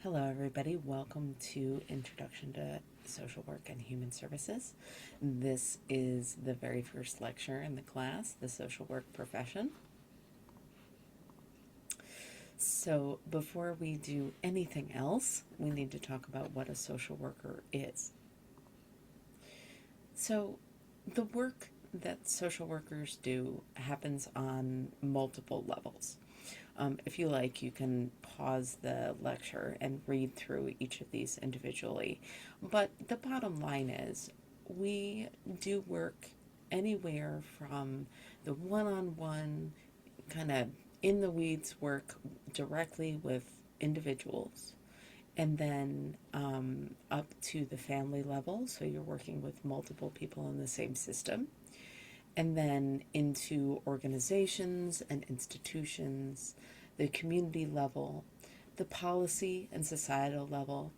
Hello, everybody. Welcome to Introduction to Social Work and Human Services. This is the very first lecture in the class, the social work profession. So, before we do anything else, we need to talk about what a social worker is. So, the work that social workers do happens on multiple levels. If you like, you can pause the lecture and read through each of these individually. But the bottom line is, we do work anywhere from the one on one, kind of in the weeds work directly with individuals, and then up to the family level. So you're working with multiple people in the same system, and then into organizations and institutions, the community level, the policy and societal level,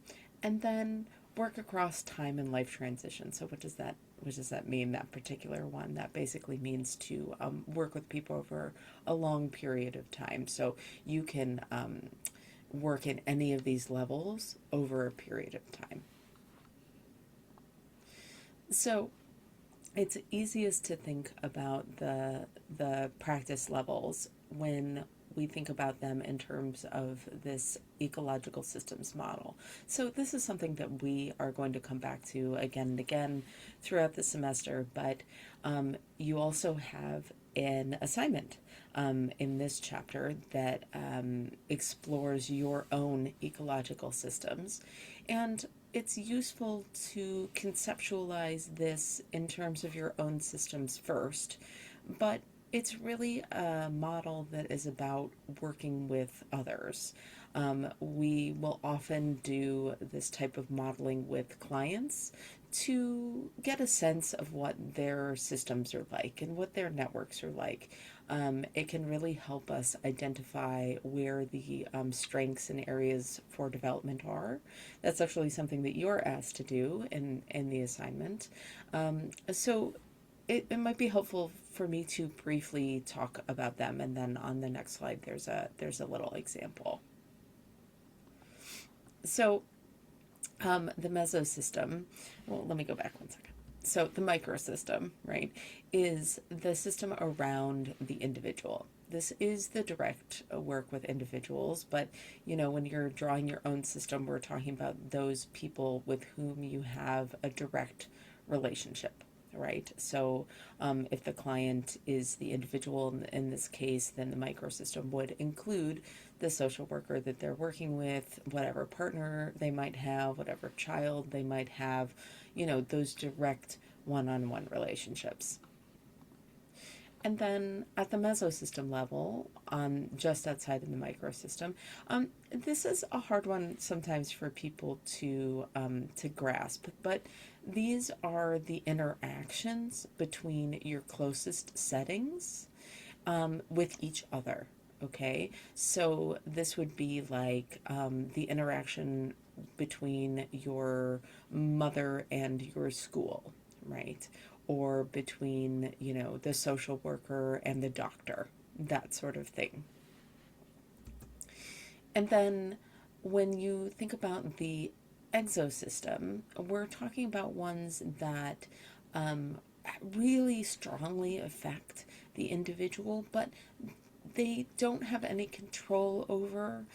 and then work across time and life transition. So what does that mean, that particular one? That basically means to work with people over a long period of time. So you can work in any of these levels over a period of time. So it's easiest to think about the practice levels when we think about them in terms of this ecological systems model. So this is something that we are going to come back to again and again throughout the semester, but you also have an assignment in this chapter that explores your own ecological systems. And it's useful to conceptualize this in terms of your own systems first, but it's really a model that is about working with others. We will often do this type of modeling with clients to get a sense of what their systems are like and what their networks are like. It can really help us identify where the strengths and areas for development are. That's actually something that you're asked to do in the assignment. So it might be helpful for me to briefly talk about them, and then on the next slide there's a little example. So the mesosystem, well, let me go back one second. So the microsystem, right, is the system around the individual. This is the direct work with individuals, but when you're drawing your own system, we're talking about those people with whom you have a direct relationship, right? So if the client is the individual in this case, then the microsystem would include the social worker that they're working with, whatever partner they might have, whatever child they might have, those direct one-on-one relationships. And then at the mesosystem level, just outside of the microsystem, this is a hard one sometimes for people to grasp, but these are the interactions between your closest settings with each other. Okay, so this would be like the interaction between your mother and your school, right? Or between, the social worker and the doctor, that sort of thing. And then when you think about the exosystem, we're talking about ones that really strongly affect the individual, but they don't have any control over.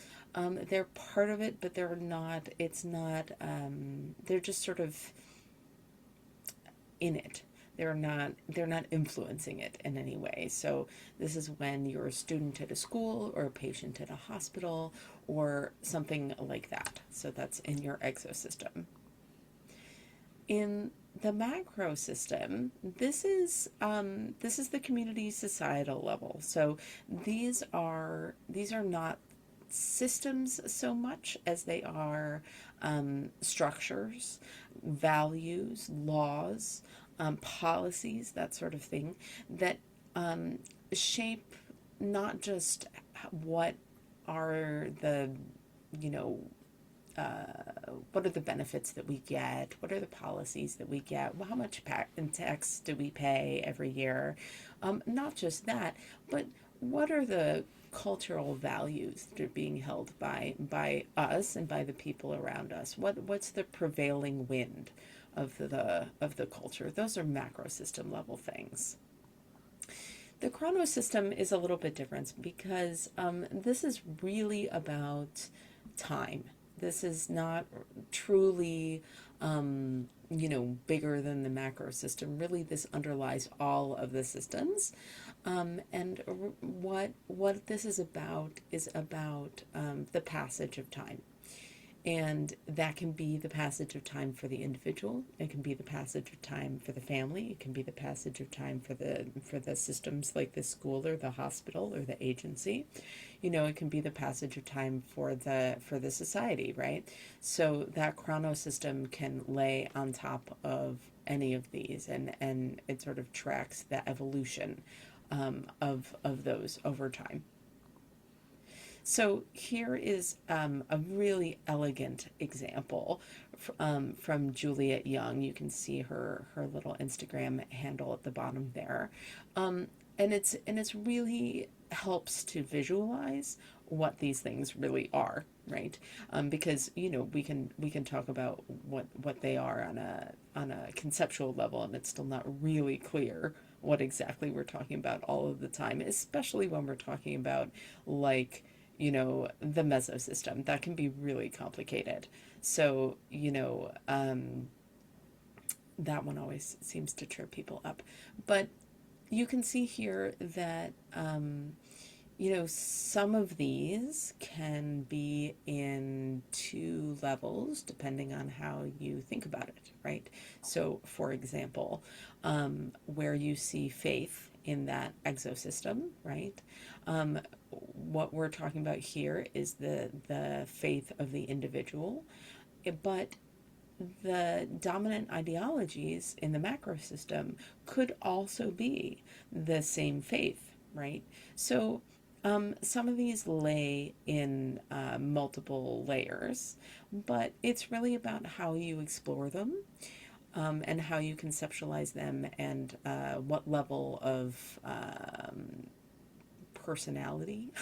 They're part of it, but they're not, it's not, they're just sort of in it. They're not influencing it in any way. So this is when you're a student at a school or a patient at a hospital or something like that. So that's in your exosystem. In the macro system, this is the community societal level. So these are not systems so much as they are structures, values, laws, policies, that sort of thing, that shape not just what are the, you know, what are the benefits that we get? What are the policies that we get? Well, how much in tax do we pay every year? Not just that, but what are the cultural values that are being held by us and by the people around us? What's the prevailing wind of the culture? Those are macro system level things. The chrono system is a little bit different because this is really about time. This is not truly, bigger than the macro system. Really, this underlies all of the systems. And what this is about the passage of time. And that can be the passage of time for the individual. It can be the passage of time for the family. It can be the passage of time for the systems like the school or the hospital or the agency. It can be the passage of time for the society, right? So that chrono system can lay on top of any of these, and it sort of tracks the evolution of those over time. So here is a really elegant example from Juliet Young. You can see her little Instagram handle at the bottom there, and it's really helps to visualize what these things really are, right? Because we can talk about what they are on a conceptual level, and it's still not really clear what exactly we're talking about all of the time, especially when we're talking about like the mesosystem. That can be really complicated. So, that one always seems to trip people up. But you can see here that, some of these can be in two levels depending on how you think about it, right? So, for example, where you see faith in that exosystem, right? What we're talking about here is the faith of the individual, but the dominant ideologies in the macro system could also be the same faith, right? So some of these lay in multiple layers, but it's really about how you explore them, and how you conceptualize them, and what level of personality,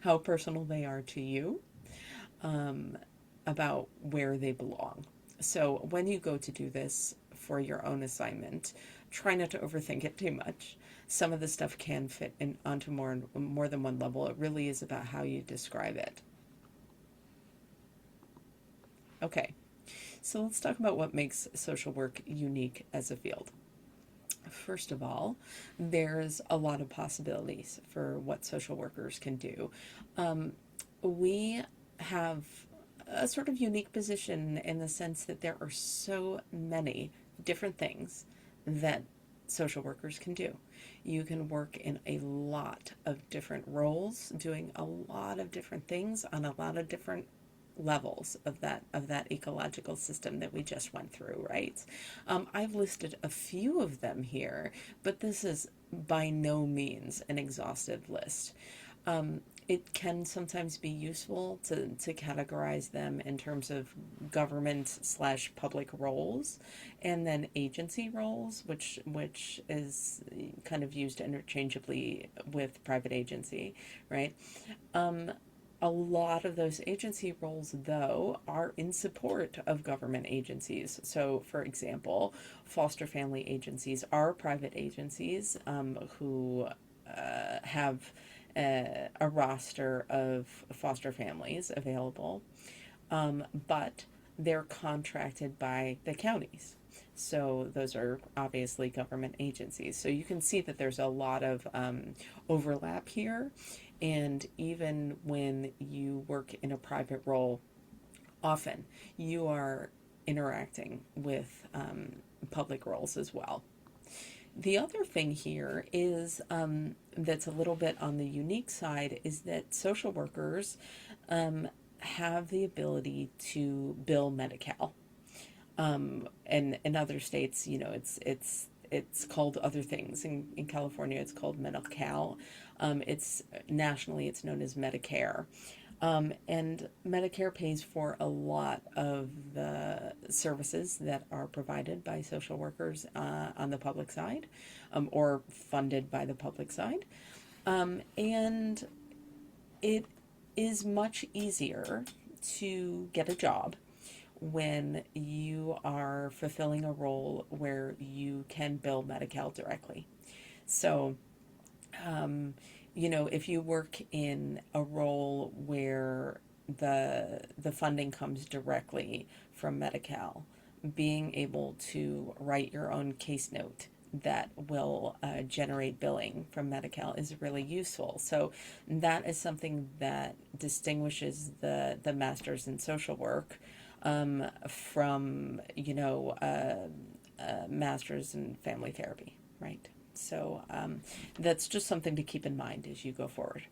how personal they are to you, about where they belong. So when you go to do this for your own assignment, try not to overthink it too much. Some of the stuff can fit in onto more than one level. It really is about how you describe it. Okay, so let's talk about what makes social work unique as a field. First of all, there's a lot of possibilities for what social workers can do. We have a sort of unique position in the sense that there are so many different things that social workers can do. You can work in a lot of different roles, doing a lot of different things on a lot of different levels of that ecological system that we just went through, right? I've listed a few of them here, but this is by no means an exhaustive list. It can sometimes be useful to categorize them in terms of government slash public roles, and then agency roles, which is kind of used interchangeably with private agency, right? A lot of those agency roles, though, are in support of government agencies. So, for example, foster family agencies are private agencies who have a roster of foster families available, but they're contracted by the counties. So those are obviously government agencies. So you can see that there's a lot of overlap here. And even when you work in a private role, often you are interacting with public roles as well. The other thing here is that's a little bit on the unique side is that social workers have the ability to bill Medi-Cal. And in other states, it's called other things. In California, it's called Medi-Cal. It's nationally, it's known as Medicare. And Medicare pays for a lot of the services that are provided by social workers on the public side, or funded by the public side. And it is much easier to get a job when you are fulfilling a role where you can bill Medi-Cal directly. So, um, if you work in a role where the funding comes directly from Medi-Cal, being able to write your own case note that will generate billing from Medi-Cal is really useful. So that is something that distinguishes the masters in social work from masters in family therapy, right? So that's just something to keep in mind as you go forward.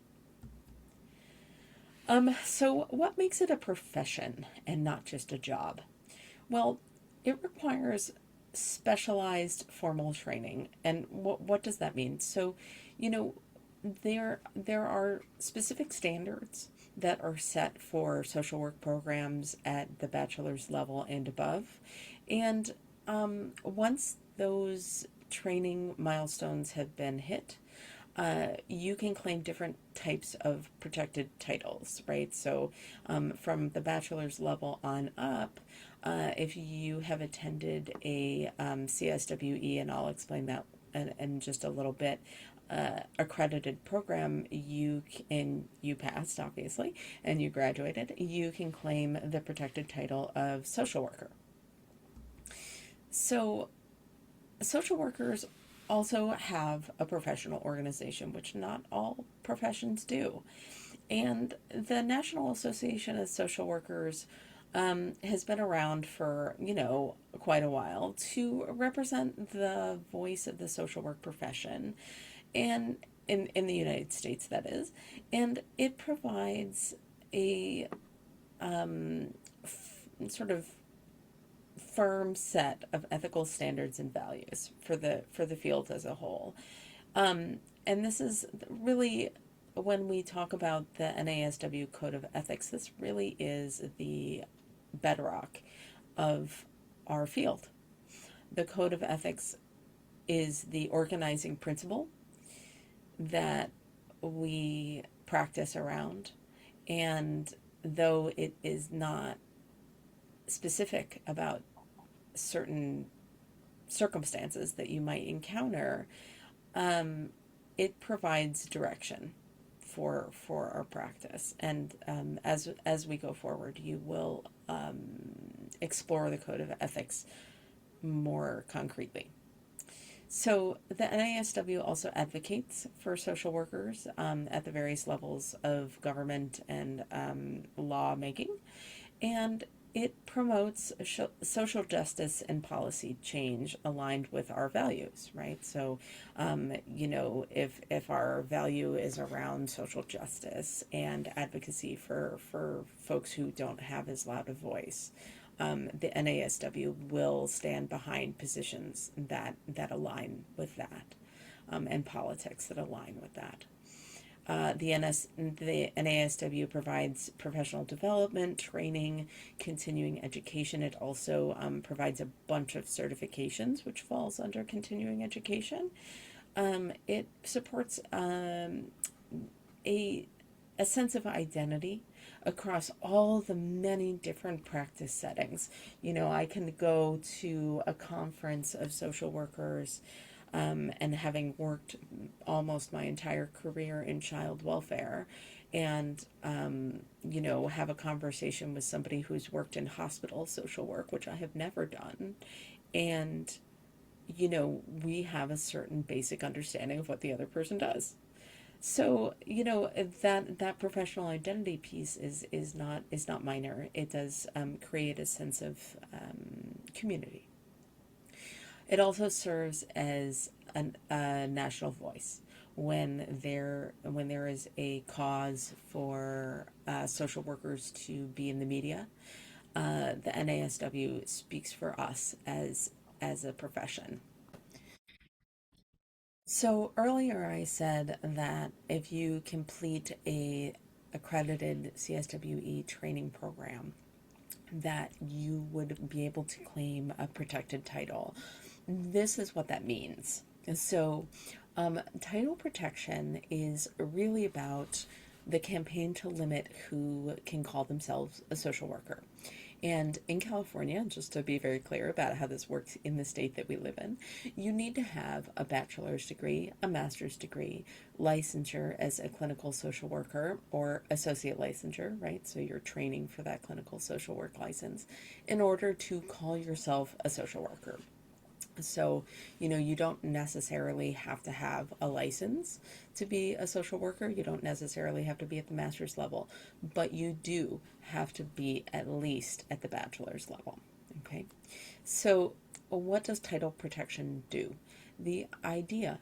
So what makes it a profession and not just a job? Well, it requires specialized formal training. And what does that mean? So, you know, there are specific standards that are set for social work programs at the bachelor's level and above. And once those training milestones have been hit, you can claim different types of protected titles, right? So, from the bachelor's level on up, if you have attended a CSWE, and I'll explain that in just a little bit, accredited program, and you passed obviously, and you graduated, you can claim the protected title of social worker. So social workers also have a professional organization, which not all professions do. And the National Association of Social Workers has been around for, quite a while to represent the voice of the social work profession, and in the United States, that is. And it provides a sort of firm set of ethical standards and values for the field as a whole. And this is really, when we talk about the NASW Code of Ethics, this really is the bedrock of our field. The Code of Ethics is the organizing principle that we practice around. And though it is not specific about certain circumstances that you might encounter, um, it provides direction for our practice. And as we go forward, you will explore the code of ethics more concretely. So the NASW also advocates for social workers at the various levels of government and lawmaking, and it promotes social justice and policy change aligned with our values, right? So, if our value is around social justice and advocacy for folks who don't have as loud a voice, the NASW will stand behind positions that align with that, and politics that align with that. The NASW provides professional development, training, continuing education. It also provides a bunch of certifications, which falls under continuing education. It supports a sense of identity across all the many different practice settings. I can go to a conference of social workers, and having worked almost my entire career in child welfare, and have a conversation with somebody who's worked in hospital social work, which I have never done, and we have a certain basic understanding of what the other person does. So that professional identity piece is not minor. It does create a sense of community. It also serves as a national voice when there is a cause for social workers to be in the media. The NASW speaks for us as a profession. So earlier I said that if you complete a accredited CSWE training program, that you would be able to claim a protected title. This is what that means. So, title protection is really about the campaign to limit who can call themselves a social worker. And in California, just to be very clear about how this works in the state that we live in, you need to have a bachelor's degree, a master's degree, licensure as a clinical social worker, or associate licensure, right? So you're training for that clinical social work license in order to call yourself a social worker. So, you don't necessarily have to have a license to be a social worker. You don't necessarily have to be at the master's level, but you do have to be at least at the bachelor's level. Okay. So, what does title protection do? The idea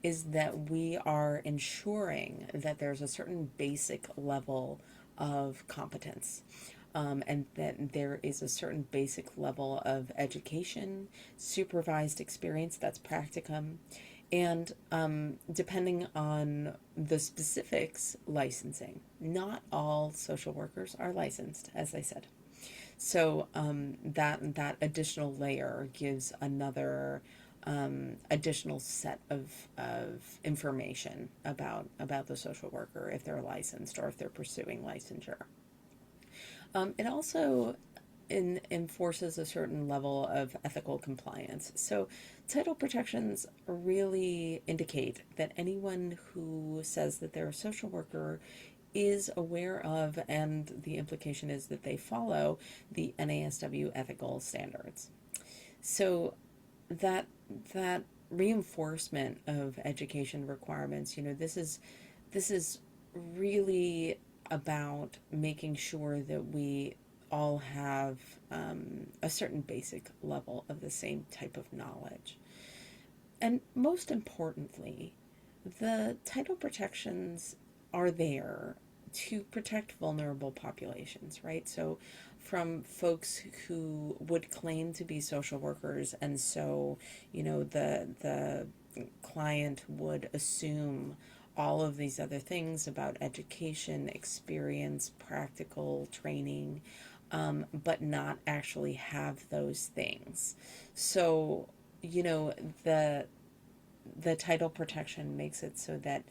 is that we are ensuring that there's a certain basic level of competence, and that there is a certain basic level of education, supervised experience, that's practicum, and depending on the specifics, licensing. Not all social workers are licensed, as I said. So that additional layer gives another additional set of information about the social worker, if they're licensed or if they're pursuing licensure. It also enforces a certain level of ethical compliance. So, title protections really indicate that anyone who says that they're a social worker is aware of, and the implication is that they follow the NASW ethical standards. So, that reinforcement of education requirements, this is really about making sure that we all have a certain basic level of the same type of knowledge. And most importantly, the title protections are there to protect vulnerable populations, right? So, from folks who would claim to be social workers, and so, the client would assume all of these other things about education, experience, practical training, but not actually have those things. So, the title protection makes it so that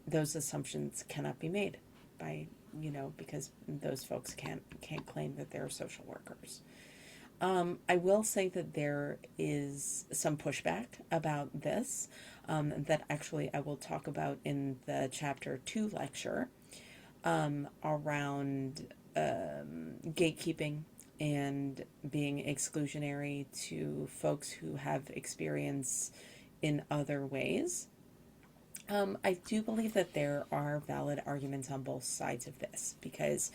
those assumptions cannot be made by, because those folks can't claim that they're social workers. I will say that there is some pushback about this, that actually I will talk about in the chapter 2 lecture, around gatekeeping and being exclusionary to folks who have experience in other ways. I do believe that there are valid arguments on both sides of this, because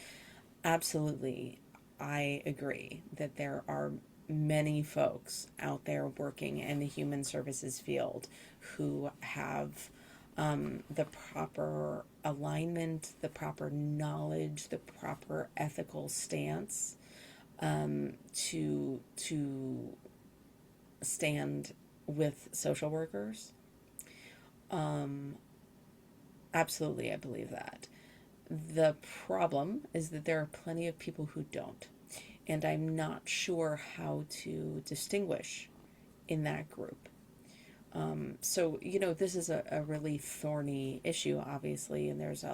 absolutely, I agree that there are many folks out there working in the human services field who have the proper alignment, the proper knowledge, the proper ethical stance, to stand with social workers. Um, Absolutely, I believe that. The problem is that there are plenty of people who don't, and I'm not sure how to distinguish in that group. So, this is a really thorny issue, obviously, and there's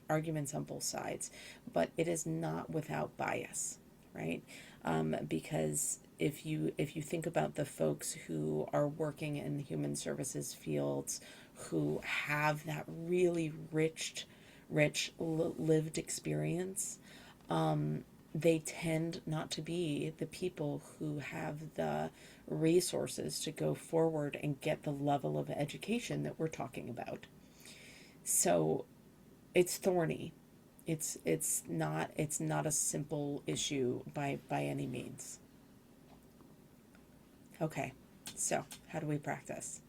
arguments on both sides, but it is not without bias, right? Because if you think about the folks who are working in the human services fields, who have that really rich lived experience, they tend not to be the people who have the resources to go forward and get the level of education that we're talking about. So it's thorny. It's not a simple issue by any means. Okay, so how do we practice?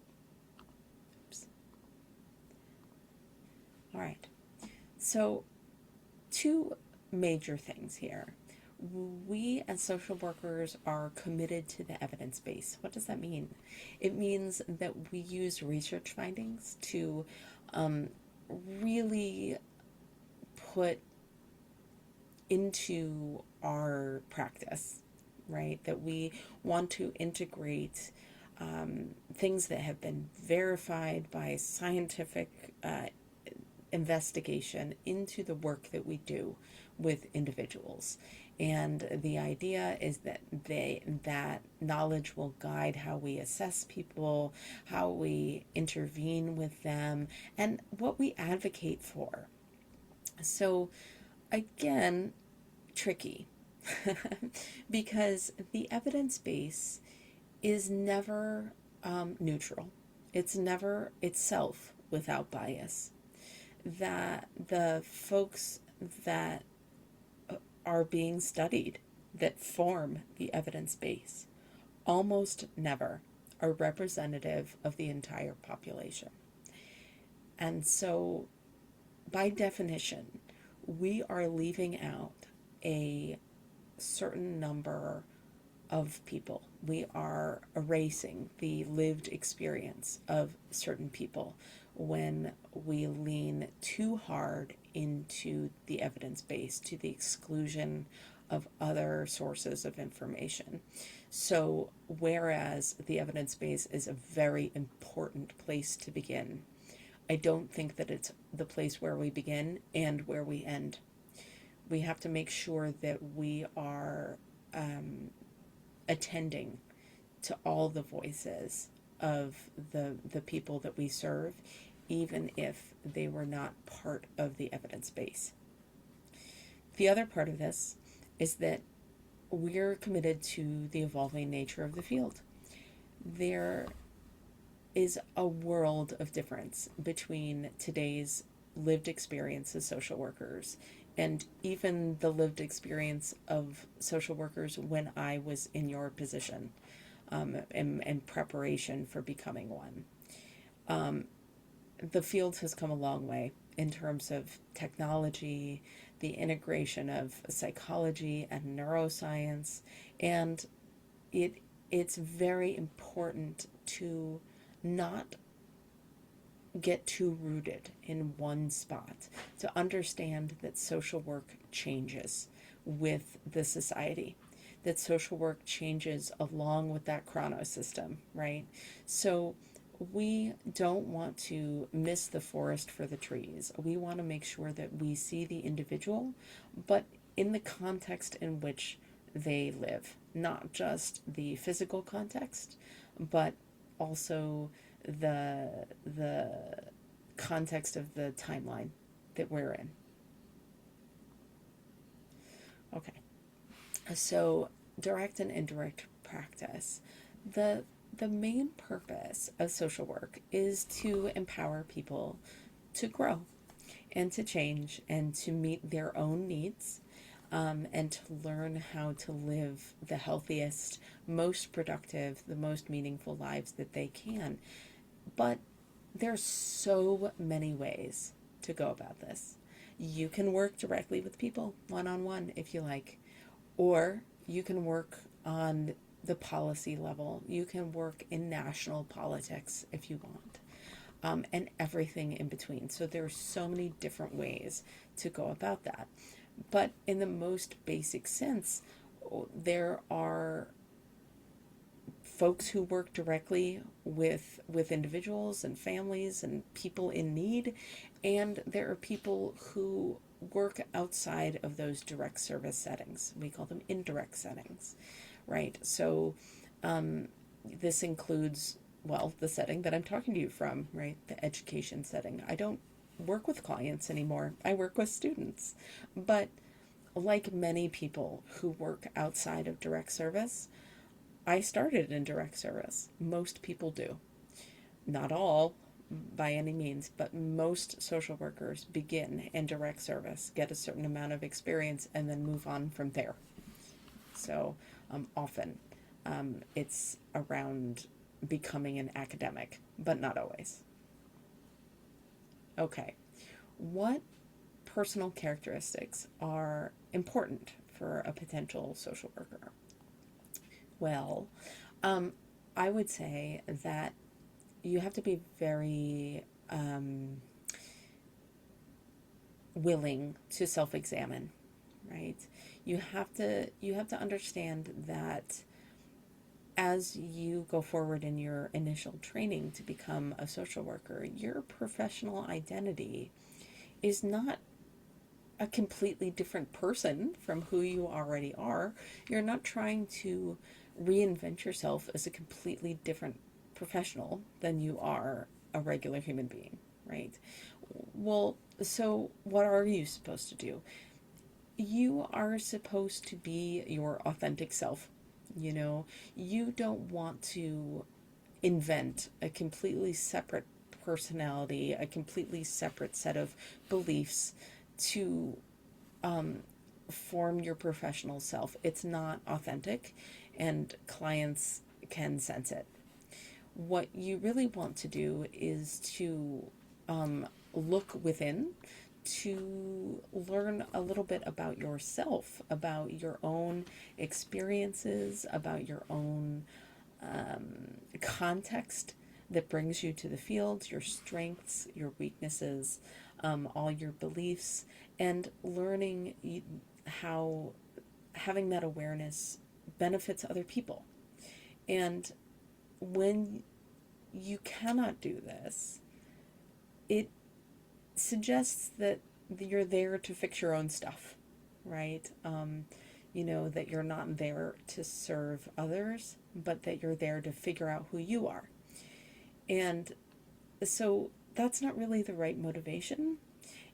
Oops. All right. So two major things here. We as social workers are committed to the evidence base. What does that mean? It means that we use research findings to really put into our practice, right? That we want to integrate things that have been verified by scientific investigation into the work that we do with individuals. And the idea is that that knowledge will guide how we assess people, how we intervene with them, and what we advocate for. So again, tricky because the evidence base is never neutral. It's never itself without bias. That the folks that are being studied that form the evidence base almost never are representative of the entire population. And so, by definition, we are leaving out a certain number of people. We are erasing the lived experience of certain people when we lean too hard into the evidence base to the exclusion of other sources of information. So, whereas the evidence base is a very important place to begin, I don't think that it's the place where we begin and where we end. We have to make sure that we are attending to all the voices of the people that we serve, even if they were not part of the evidence base. The other part of this is that we're committed to the evolving nature of the field. There is a world of difference between today's lived experience as social workers and even the lived experience of social workers when I was in your position in preparation for becoming one. The field has come a long way in terms of technology, the integration of psychology and neuroscience, and it's very important to not get too rooted in one spot, to understand that social work changes with the society, that social work changes along with that chrono system, right? So we don't want to miss the forest for the trees. We want to make sure that we see the individual, but in the context in which they live, not just the physical context, but also the context of the timeline that we're in. Okay. So direct and indirect practice. The main purpose of social work is to empower people to grow and to change and to meet their own needs, and to learn how to live the healthiest, most productive, the most meaningful lives that they can. But there's so many ways to go about this. You can work directly with people one-on-one if you like, or you can work on the policy level. You can work in national politics if you want, and everything in between. So there's so many different ways to go about that. But in the most basic sense, there are folks who work directly with individuals and families and people in need, and there are people who work outside of those direct service settings. We call them indirect settings, right? So this includes, well, the setting that I'm talking to you from, right? The education setting. I don't work with clients anymore. I work with students. But like many people who work outside of direct service, I started in direct service. Most people do. Not all, by any means, but most social workers begin in direct service, get a certain amount of experience, and then move on from there. So often it's around becoming an academic, but not always. Okay, what personal characteristics are important for a potential social worker? Well, I would say that you have to be very willing to self-examine, right? You have to understand that as you go forward in your initial training to become a social worker, your professional identity is not a completely different person from who you already are. You're not trying to reinvent yourself as a completely different professional than you are a regular human being, right? Well, so what are you supposed to do? You are supposed to be your authentic self. You know, you don't want to invent a completely separate personality, a completely separate set of beliefs to form your professional self. It's not authentic, and clients can sense it. What you really want to do is to look within to learn a little bit about yourself, about your own experiences, about your own context that brings you to the field, your strengths, your weaknesses, all your beliefs, and learning how having that awareness benefits other people. And when you cannot do this, it suggests that you're there to fix your own stuff, right? You know, that you're not there to serve others, but that you're there to figure out who you are. And so that's not really the right motivation.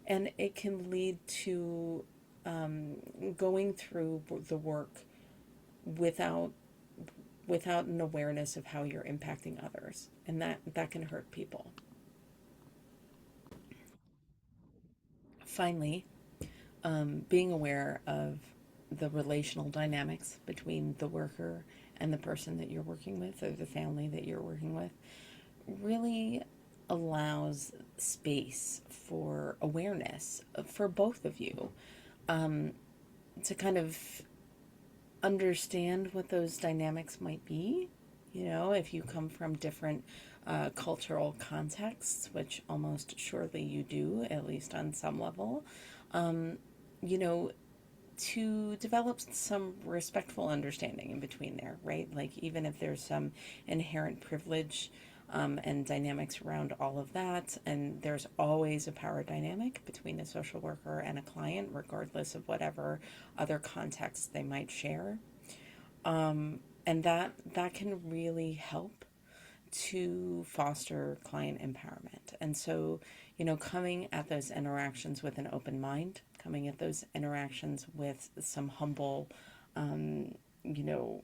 And it can lead to going through the work without an awareness of how you're impacting others, and that can hurt people. Finally, being aware of the relational dynamics between the worker and the person that you're working with, or the family that you're working with, really allows space for awareness for both of you, to kind of understand what those dynamics might be. You know, if you come from different cultural contexts, which almost surely you do, at least on some level, you know, to develop some respectful understanding in between there, right? Like, even if there's some inherent privilege and dynamics around all of that, and there's always a power dynamic between a social worker and a client, regardless of whatever other contexts they might share. And that can really help to foster client empowerment. And so, you know, coming at those interactions with an open mind, coming at those interactions with some humble, you know,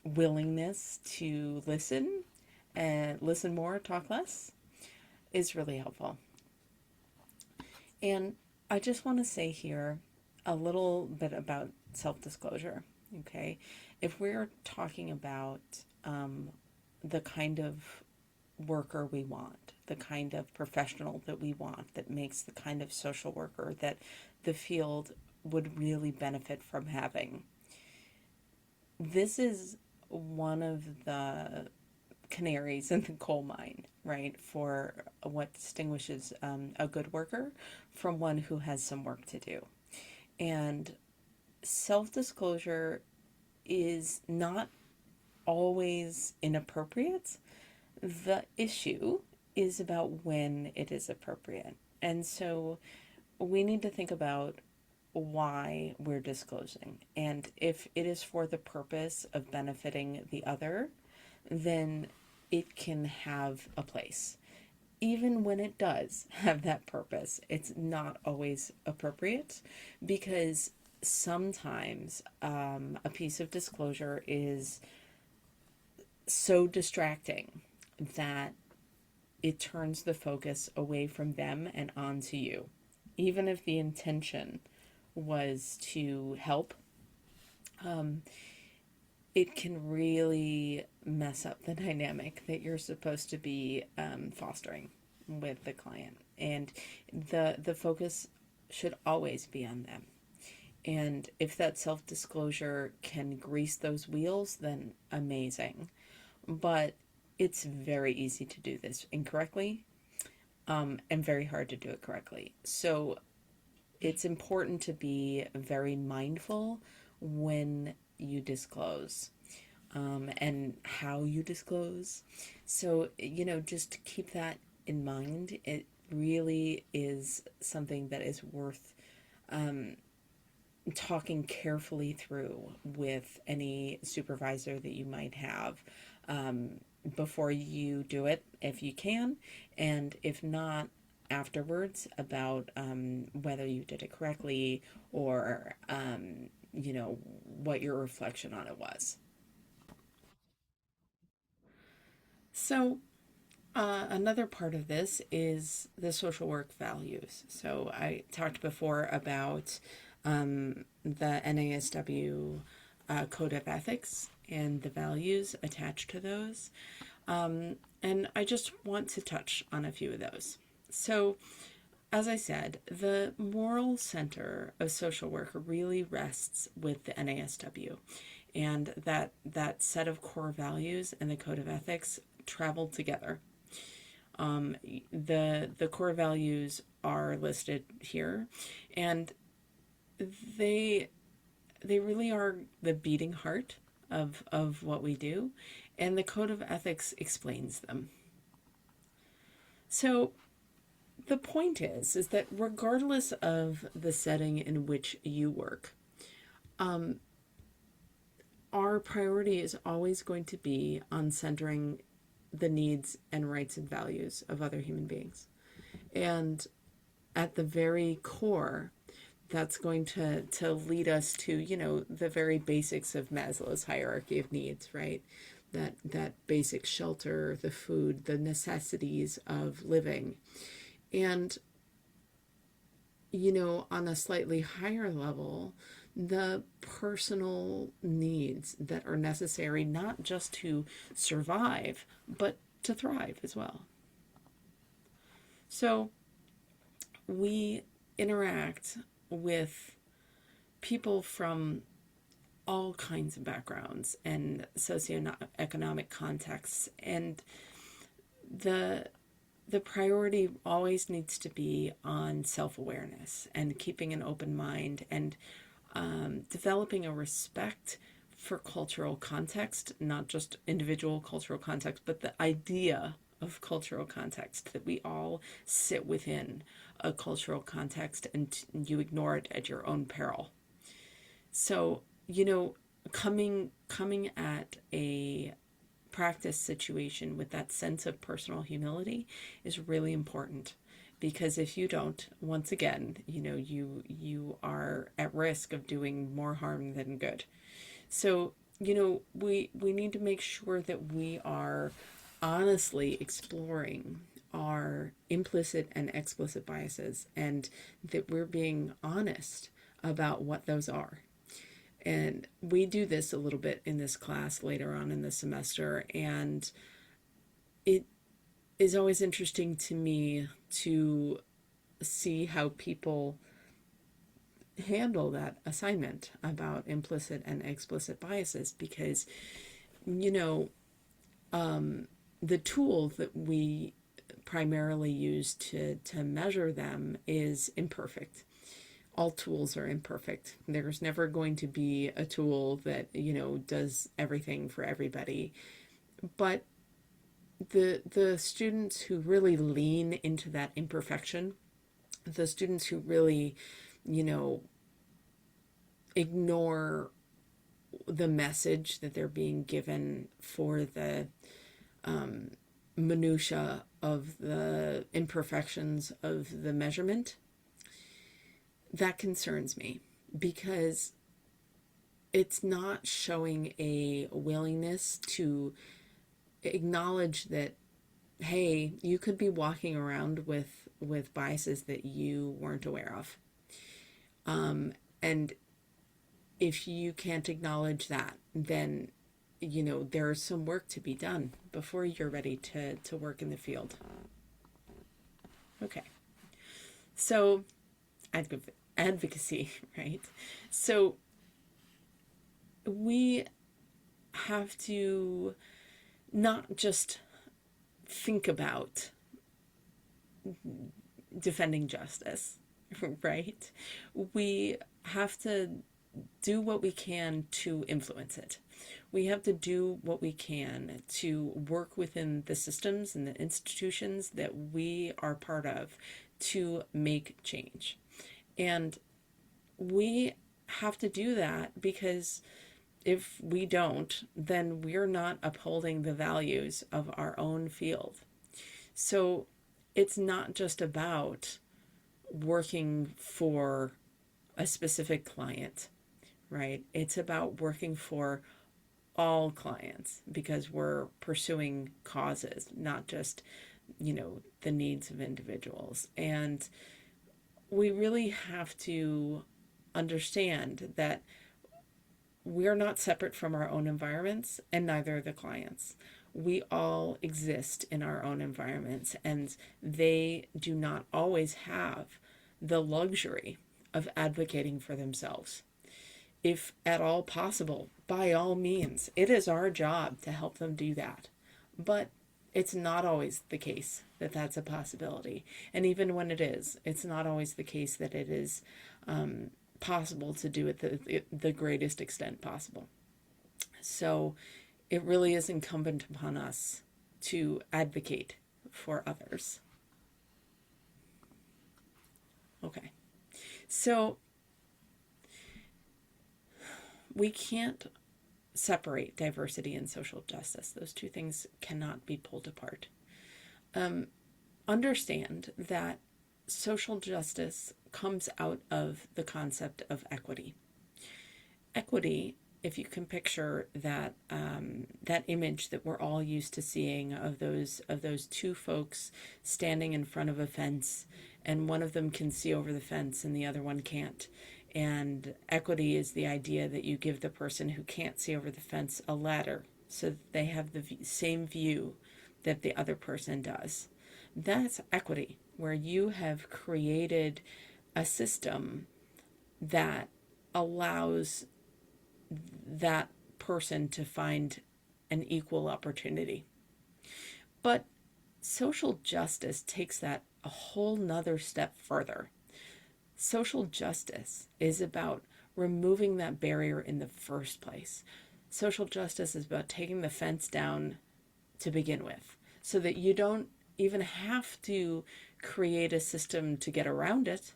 willingness to listen and listen more, talk less, is really helpful. And I just want to say here a little bit about self disclosure. Okay. If we're talking about the kind of worker we want, the kind of professional that we want, that makes the kind of social worker that the field would really benefit from having, this is one of the canaries in the coal mine, right? For what distinguishes a good worker from one who has some work to do. And self disclosure is not always inappropriate. The issue is about when it is appropriate. And so we need to think about why we're disclosing. And if it is for the purpose of benefiting the other, then it can have a place. Even when it does have that purpose, it's not always appropriate, because sometimes a piece of disclosure is so distracting that it turns the focus away from them and onto you. Even if the intention was to help, it can really mess up the dynamic that you're supposed to be fostering with the client. And the focus should always be on them. And if that self disclosure can grease those wheels, then amazing. But it's very easy to do this incorrectly, and very hard to do it correctly. So it's important to be very mindful when you disclose, and how you disclose. So, you know, just keep that in mind. really is something that is worth talking carefully through with any supervisor that you might have before you do it, if you can, and if not, afterwards, about whether you did it correctly, or what your reflection on it was. So another part of this is the social work values. So I talked before about the NASW Code of Ethics and the values attached to those. And I just want to touch on a few of those. So, as I said, the moral center of social work really rests with the NASW, and that set of core values and the Code of Ethics travel together. The core values are listed here, and they really are the beating heart of what we do, and the Code of Ethics explains them. So the point is that regardless of the setting in which you work, our priority is always going to be on centering the needs and rights and values of other human beings. And at the very core, that's going to lead us to, the very basics of Maslow's hierarchy of needs, right? That basic shelter, the food, the necessities of living. And, on a slightly higher level, the personal needs that are necessary not just to survive, but to thrive as well. So we interact with people from all kinds of backgrounds and socioeconomic contexts, and the priority always needs to be on self-awareness and keeping an open mind, and developing a respect for cultural context, not just individual cultural context, but the idea of cultural context, that we all sit within a cultural context and you ignore it at your own peril. So, coming at a practice situation with that sense of personal humility is really important, because if you don't, once again, you are at risk of doing more harm than good. So, we need to make sure that we are honestly exploring our implicit and explicit biases, and that we're being honest about what those are. And we do this a little bit in this class later on in the semester, and it is always interesting to me to see how people handle that assignment about implicit and explicit biases, because the tool that we primarily use to measure them is imperfect. All tools are imperfect. There's never going to be a tool that does everything for everybody. But the students who really lean into that imperfection, the students who really ignore the message that they're being given for the minutia of the imperfections of the measurement, that concerns me, because it's not showing a willingness to acknowledge that, hey, you could be walking around with biases that you weren't aware of. And if you can't acknowledge that, then there's some work to be done before you're ready to work in the field. Okay. So advocacy, right? So we have to not just think about defending justice, right? We have to do what we can to influence it. We have to do what we can to work within the systems and the institutions that we are part of to make change. And we have to do that because if we don't, then we're not upholding the values of our own field. So it's not just about working for a specific client, right? It's about working for all clients because we're pursuing causes, not just, the needs of individuals. And we really have to understand that we're not separate from our own environments, and neither are the clients. We all exist in our own environments, and they do not always have the luxury of advocating for themselves. If at all possible, by all means, it is our job to help them do that. But it's not always the case that that's a possibility. And even when it is, it's not always the case that it is possible to do it the greatest extent possible. So it really is incumbent upon us to advocate for others. Okay. So we can't separate diversity and social justice. Those two things cannot be pulled apart. Understand that social justice comes out of the concept of equity. Equity, if you can picture that that image that we're all used to seeing of those two folks standing in front of a fence, and one of them can see over the fence and the other one can't. And equity is the idea that you give the person who can't see over the fence a ladder so that they have the same view that the other person does. That's equity, where you have created a system that allows that person to find an equal opportunity. But social justice takes that a whole nother step further. Social justice is about removing that barrier in the first place. Social justice is about taking the fence down to begin with, so that you don't even have to create a system to get around it,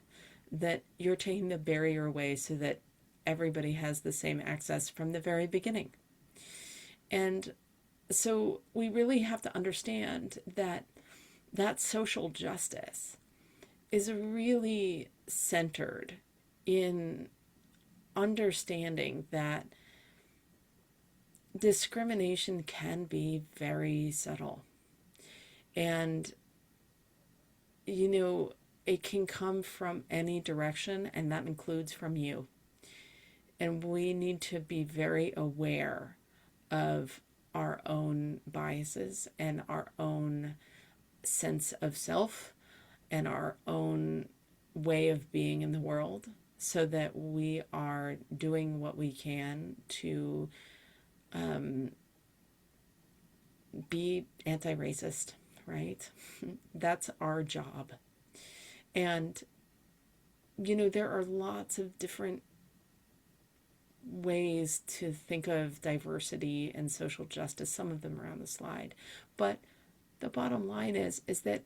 that you're taking the barrier away so that everybody has the same access from the very beginning. And so we really have to understand that that social justice is really centered in understanding that discrimination can be very subtle. And, it can come from any direction, and that includes from you. And we need to be very aware of our own biases and our own sense of self and our own way of being in the world, so that we are doing what we can to be anti-racist, right? That's our job. And, there are lots of different ways to think of diversity and social justice. Some of them are on the slide. But the bottom line is that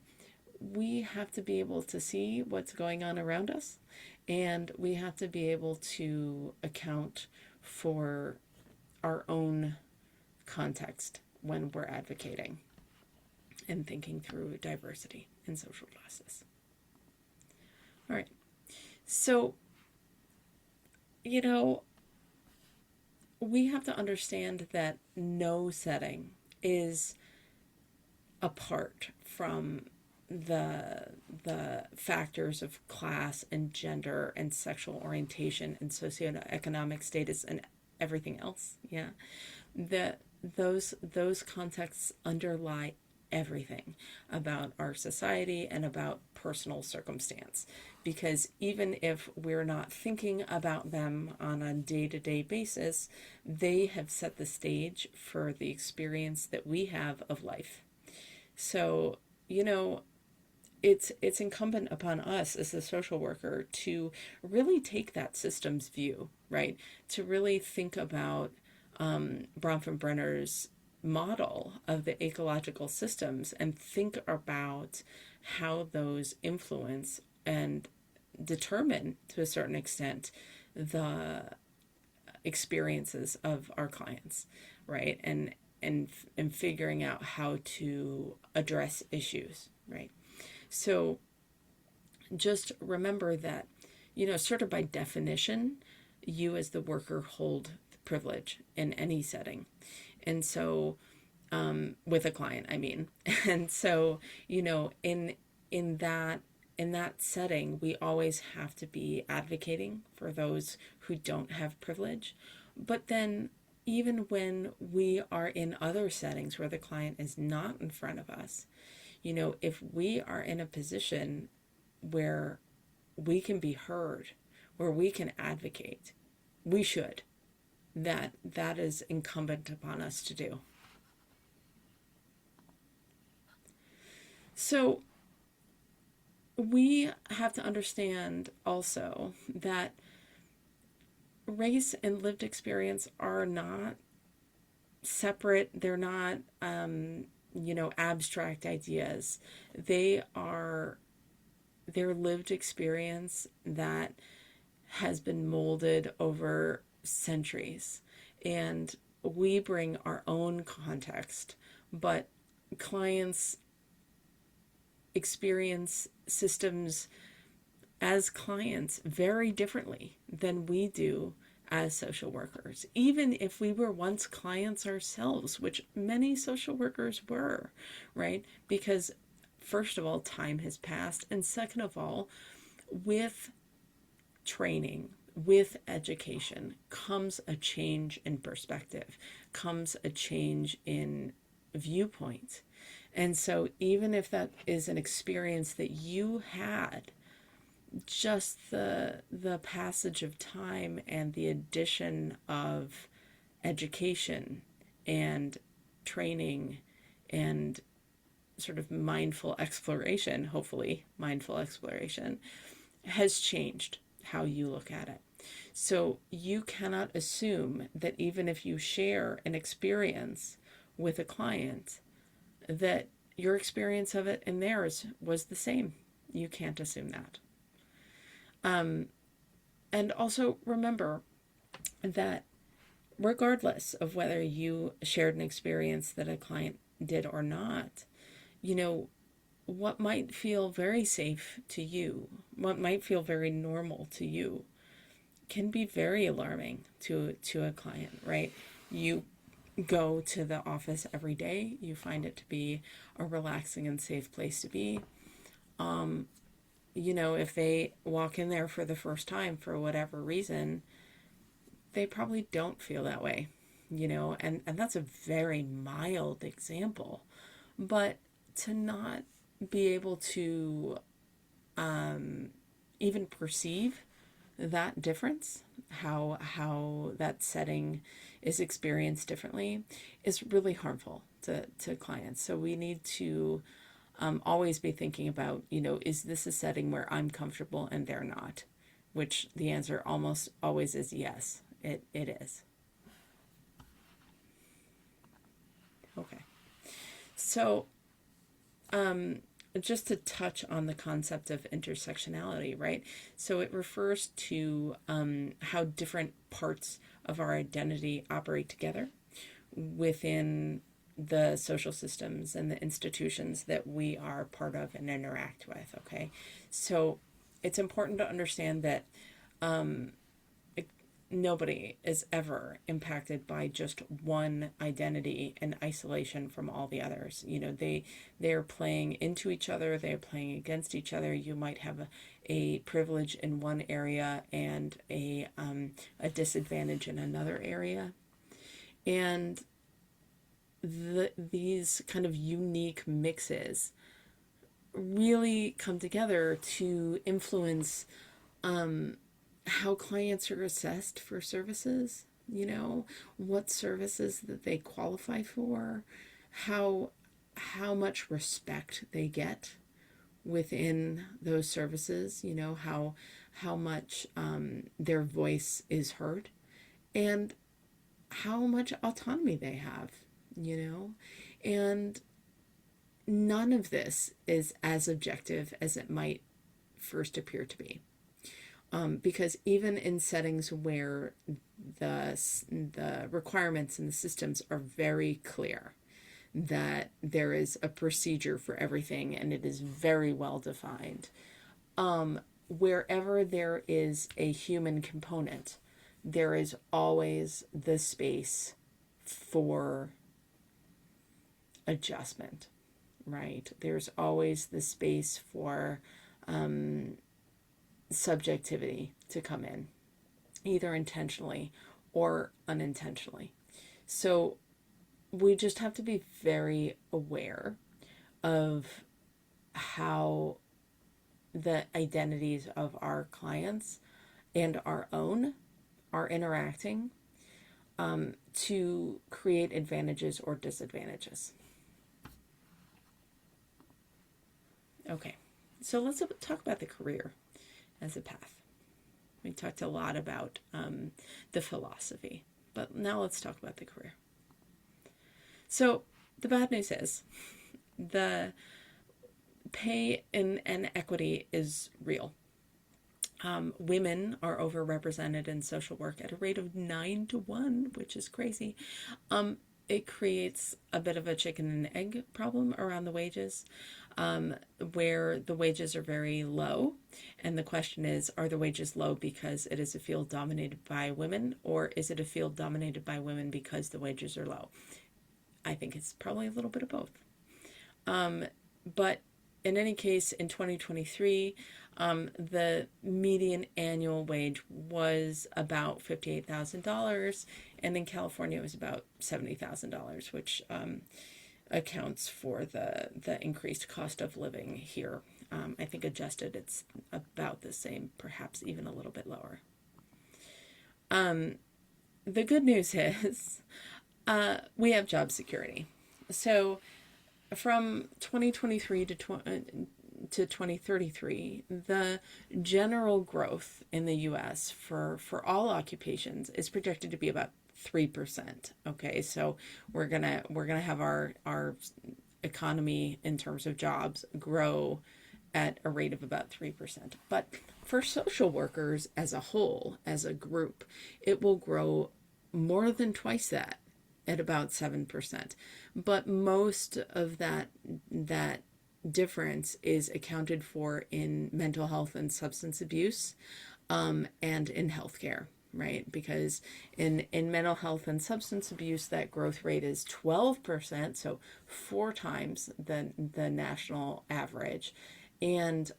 we have to be able to see what's going on around us, and we have to be able to account for our own context when we're advocating and thinking through diversity and social justice. All right. So, we have to understand that no setting is apart from the factors of class and gender and sexual orientation and socioeconomic status and everything else. Yeah. Those contexts underlie everything about our society and about personal circumstance, because even if we're not thinking about them on a day-to-day basis, they have set the stage for the experience that we have of life. So, it's incumbent upon us as a social worker to really take that systems view, right? To really think about Bronfenbrenner's model of the ecological systems and think about how those influence and determine to a certain extent the experiences of our clients, right? And figuring out how to address issues, right? So just remember that, sort of by definition, you as the worker hold privilege in any setting. And so, with a client, I mean, and so, in that in that setting, we always have to be advocating for those who don't have privilege. But then, even when we are in other settings where the client is not in front of us, if we are in a position where we can be heard, where we can advocate, we should. That is incumbent upon us to do. So we have to understand also that race and lived experience are not separate. They're not, abstract ideas. They're lived experience that has been molded over centuries. And we bring our own context, but clients experience systems as clients very differently than we do as social workers, even if we were once clients ourselves, which many social workers were, right? Because, first of all, time has passed. And second of all, with training, with education, comes a change in perspective, comes a change in viewpoint. And so, even if that is an experience that you had, just the passage of time and the addition of education and training and sort of mindful exploration, hopefully mindful exploration, has changed how you look at it. So you cannot assume that even if you share an experience with a client, that your experience of it and theirs was the same. You can't assume that. And also remember that regardless of whether you shared an experience that a client did or not, what might feel very safe to you, what might feel very normal to you, can be very alarming to a client, right? You go to the office every day, you find it to be a relaxing and safe place to be. If they walk in there for the first time for whatever reason, they probably don't feel that way, and that's a very mild example. But to not be able to even perceive that difference, how that setting is experienced differently, is really harmful to clients. So we need to always be thinking about, is this a setting where I'm comfortable and they're not? Which the answer almost always is yes, it is. Okay. So just to touch on the concept of intersectionality, right? So it refers to how different parts of our identity operate together within the social systems and the institutions that we are part of and interact with, okay? So it's important to understand that nobody is ever impacted by just one identity in isolation from all the others. They're playing into each other, they're playing against each other. You might have a privilege in one area and a disadvantage in another area. And these kind of unique mixes really come together to influence how clients are assessed for services, what services that they qualify for, how much respect they get within those services, how much their voice is heard, and how much autonomy they have, and none of this is as objective as it might first appear to be. Because even in settings where the requirements and the systems are very clear, that there is a procedure for everything and it is very well defined, wherever there is a human component, there is always the space for adjustment, right? There's always the space for subjectivity to come in, either intentionally or unintentionally. So we just have to be very aware of how the identities of our clients and our own are interacting to create advantages or disadvantages. Okay, so let's talk about the career as a path. We talked a lot about the philosophy, but now let's talk about the career. So the bad news is the pay and equity is real. Women are overrepresented in social work at a rate of 9-1, which is crazy. It creates a bit of a chicken and egg problem around the wages, where the wages are very low. And the question is, are the wages low because it is a field dominated by women, or is it a field dominated by women because the wages are low? I think it's probably a little bit of both. But in any case, in 2023, the median annual wage was about $58,000, and in California it was about $70,000, which accounts for the increased cost of living here. I think adjusted, it's about the same, perhaps even a little bit lower. The good news is we have job security. So from 2023 to 2033, the general growth in the U.S. for all occupations is projected to be about 3%. Okay, so we're gonna have our economy in terms of jobs grow at a rate of about 3%. But for social workers as a whole, as a group, it will grow more than twice that, at about 7%. But most of that difference is accounted for in mental health and substance abuse, and in healthcare, right? Because in mental health and substance abuse, that growth rate is 12%, so 4 times the national average. And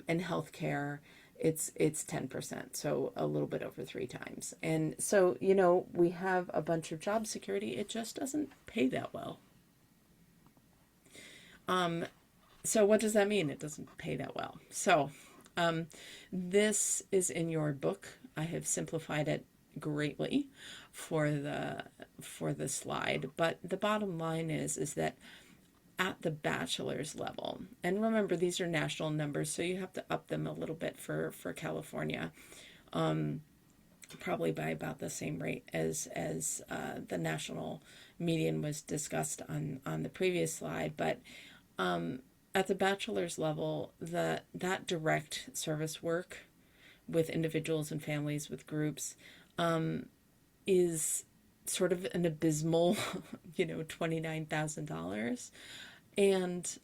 in healthcare, it's 10%, so a little bit over 3 times. And so, we have a bunch of job security. It just doesn't pay that well. So what does that mean? It doesn't pay that well. So this is in your book. I have simplified it greatly for the slide, but the bottom line is that at the bachelor's level, and remember these are national numbers, so you have to up them a little bit for California, probably by about the same rate as the national median was discussed on the previous slide. But at the bachelor's level, that direct service work with individuals and families, with groups, is sort of an abysmal, $29,000. And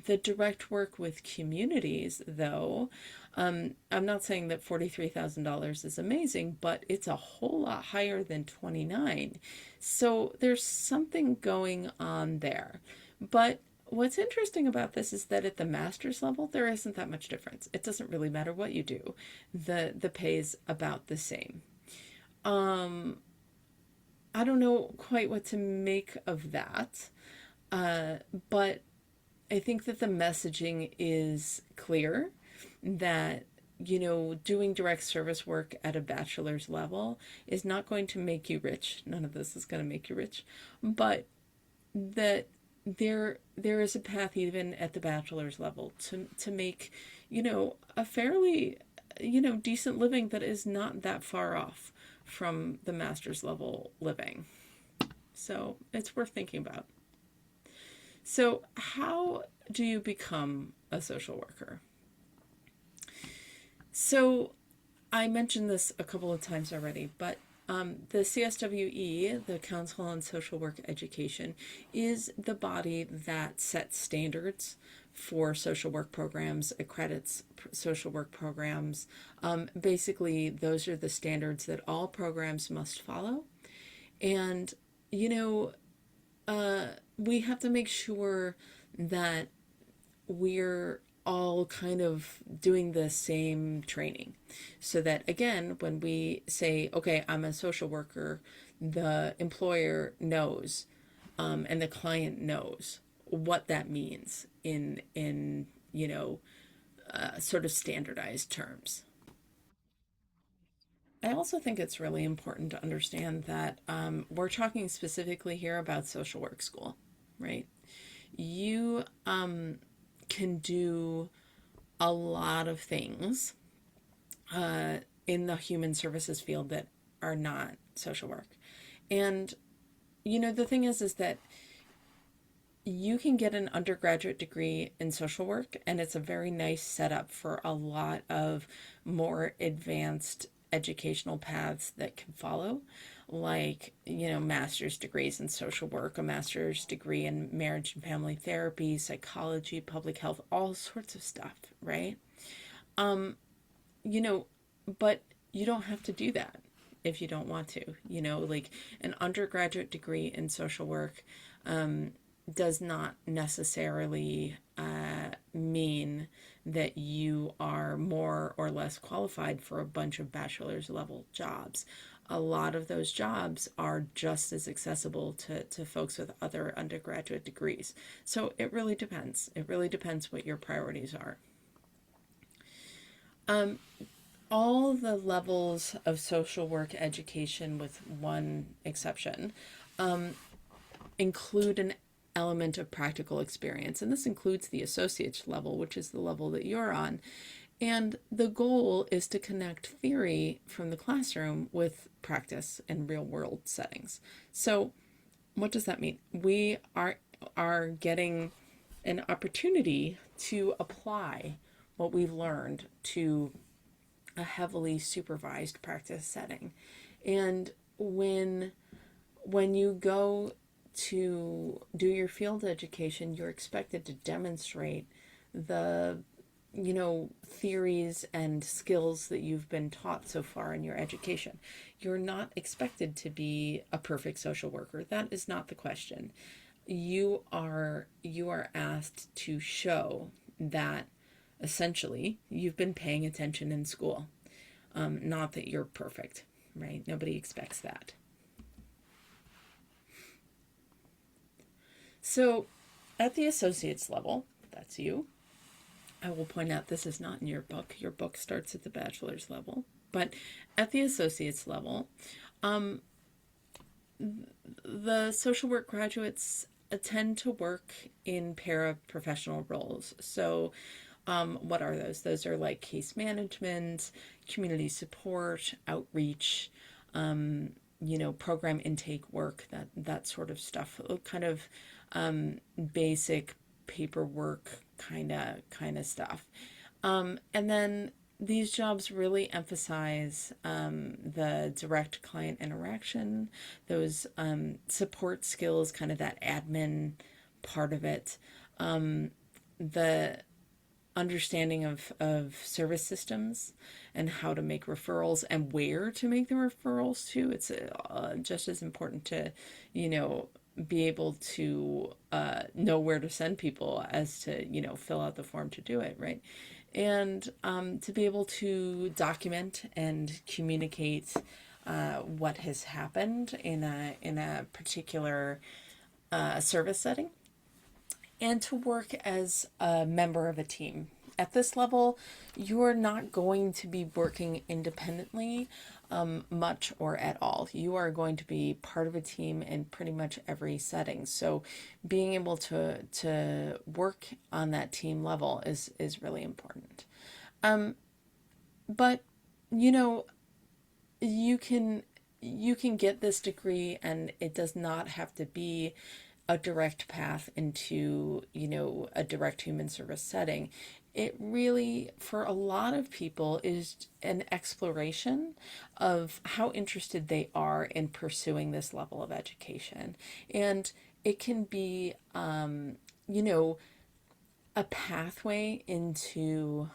the direct work with communities, though, I'm not saying that $43,000 is amazing, but it's a whole lot higher than 29. So there's something going on there. But what's interesting about this is that at the master's level, there isn't that much difference. It doesn't really matter what you do. The pay is about the same. I don't know quite what to make of that. But I think that the messaging is clear that, doing direct service work at a bachelor's level is not going to make you rich. None of this is going to make you rich. But that there is a path even at the bachelor's level to make, a fairly, decent living that is not that far off from the master's level living. So it's worth thinking about. So how do you become a social worker? So I mentioned this a couple of times already, but the CSWE, the Council on Social Work Education, is the body that sets standards for social work programs, accredits social work programs. Basically, those are the standards that all programs must follow. And, you know, we have to make sure that we're all kind of doing the same training so that, again, when we say, okay, I'm a social worker, the employer knows, and the client knows what that means in sort of standardized terms. I also think it's really important to understand that we're talking specifically here about social work school, right? You can do a lot of things in the human services field that are not social work. And, the thing is that you can get an undergraduate degree in social work, and it's a very nice setup for a lot of more advanced educational paths that can follow, like, master's degrees in social work, a master's degree in marriage and family therapy, psychology, public health, all sorts of stuff, right? You know, but you don't have to do that if you don't want to. Like an undergraduate degree in social work does not necessarily mean that you are more or less qualified for a bunch of bachelor's level jobs. A lot of those jobs are just as accessible to folks with other undergraduate degrees. So it really depends. It really depends what your priorities are. All the levels of social work education, with one exception, include an element of practical experience. And this includes the associate's level, which is the level that you're on. And the goal is to connect theory from the classroom with practice in real world settings. So, what does that mean? We are getting an opportunity to apply what we've learned to a heavily supervised practice setting. And when you go to do your field education, you're expected to demonstrate the theories and skills that you've been taught so far in your education. You're not expected to be a perfect social worker. That is not the question. You are asked to show that essentially you've been paying attention in school. Not that you're perfect, right? Nobody expects that. So, at the associate's level, that's you. I will point out this is not in your book. Your book starts at the bachelor's level. But at the associate's level, the social work graduates tend to work in paraprofessional roles. So, what are those? Those are like case management, community support, outreach, program intake work, that sort of stuff. Kind of basic paperwork kind of stuff. And then these jobs really emphasize the direct client interaction, those support skills, kind of that admin part of it, the understanding of service systems and how to make referrals and where to make the referrals to. It's just as important to, be able to know where to send people as to, fill out the form to do it, right? And to be able to document and communicate what has happened in a particular service setting, and to work as a member of a team. At this level, you're not going to be working independently. much or at all. You are going to be part of a team in pretty much every setting. So being able to work on that team level is really important. But you know, you can you can get this degree and it does not have to be a direct path into, a direct human service setting. It really, for a lot of people, is an exploration of how interested they are in pursuing this level of education. And it can be, you know, a pathway into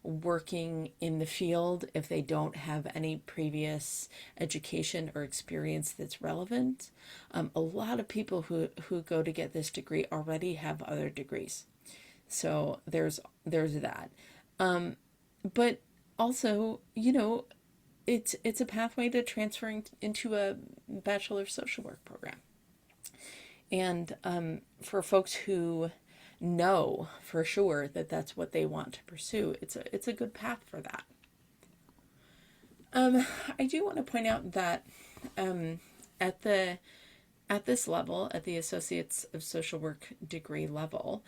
working in the field if they don't have any previous education or experience that's relevant. A lot of people who go to get this degree already have other degrees. So there's that. But also, it's a pathway to transferring into a Bachelor of Social Work program. And for folks who know for sure that that's what they want to pursue, it's a good path for that. I do want to point out that at the at this level, at the Associates of Social Work degree level,